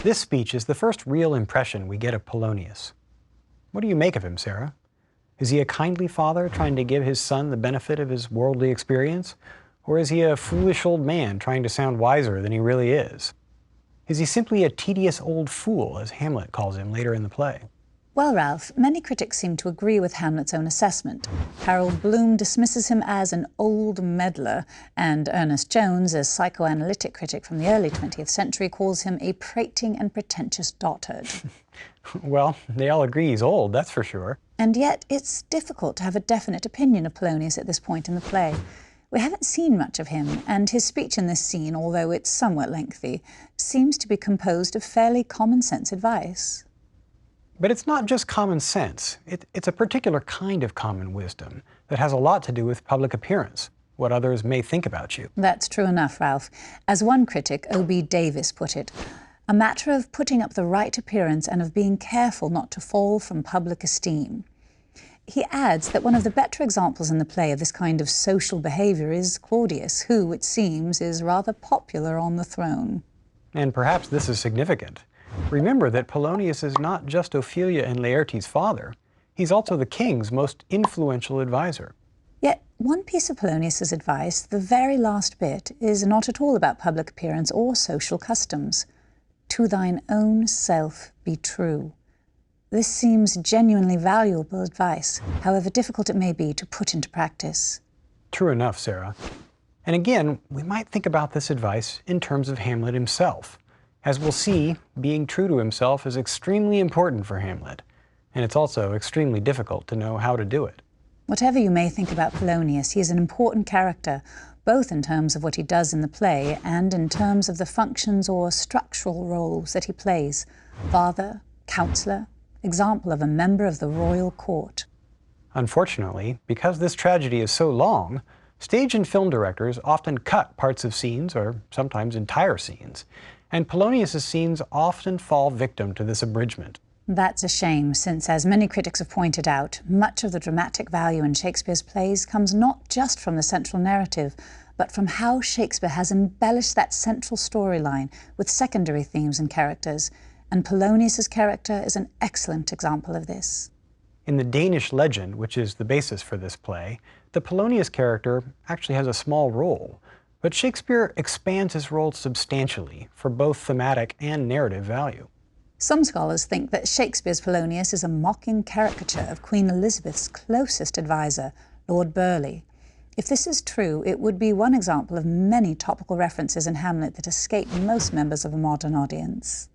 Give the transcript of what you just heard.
This speech is the first real impression we get of Polonius. What do you make of him, Sarah? Is he a kindly father trying to give his son the benefit of his worldly experience? Or is he a foolish old man trying to sound wiser than he really is? Is he simply a tedious old fool, as Hamlet calls him later in the play? Well, Ralph, many critics seem to agree with Hamlet's own assessment. Harold Bloom dismisses him as an old meddler, and Ernest Jones, a psychoanalytic critic from the early 20th century, calls him a prating and pretentious dotard. Well, they all agree he's old, that's for sure. And yet, it's difficult to have a definite opinion of Polonius at this point in the play. We haven't seen much of him, and his speech in this scene, although it's somewhat lengthy, seems to be composed of fairly common-sense advice. But it's not just common sense. It's a particular kind of common wisdom that has a lot to do with public appearance, what others may think about you. That's true enough, Ralph. As one critic, O.B. Davis, put it, a matter of putting up the right appearance and of being careful not to fall from public esteem. He adds that one of the better examples in the play of this kind of social behaviour is Claudius, who, it seems, is rather popular on the throne. And perhaps this is significant. Remember that Polonius is not just Ophelia and Laertes' father. He's also the king's most influential advisor. Yet one piece of Polonius's advice, the very last bit, is not at all about public appearance or social customs. To thine own self be true. This seems genuinely valuable advice, however difficult it may be to put into practice. True enough, Sarah. And again, we might think about this advice in terms of Hamlet himself. As we'll see, being true to himself is extremely important for Hamlet, and it's also extremely difficult to know how to do it. Whatever you may think about Polonius, he is an important character, both in terms of what he does in the play and in terms of the functions or structural roles that he plays: father, counsellor, example of a member of the royal court. Unfortunately, because this tragedy is so long, stage and film directors often cut parts of scenes, or sometimes entire scenes, and Polonius's scenes often fall victim to this abridgment. That's a shame, since, as many critics have pointed out, much of the dramatic value in Shakespeare's plays comes not just from the central narrative, but from how Shakespeare has embellished that central storyline with secondary themes and characters, and Polonius's character is an excellent example of this. In the Danish legend, which is the basis for this play, the Polonius character actually has a small role, but Shakespeare expands his role substantially for both thematic and narrative value. Some scholars think that Shakespeare's Polonius is a mocking caricature of Queen Elizabeth's closest advisor, Lord Burleigh. If this is true, it would be one example of many topical references in Hamlet that escape most members of a modern audience.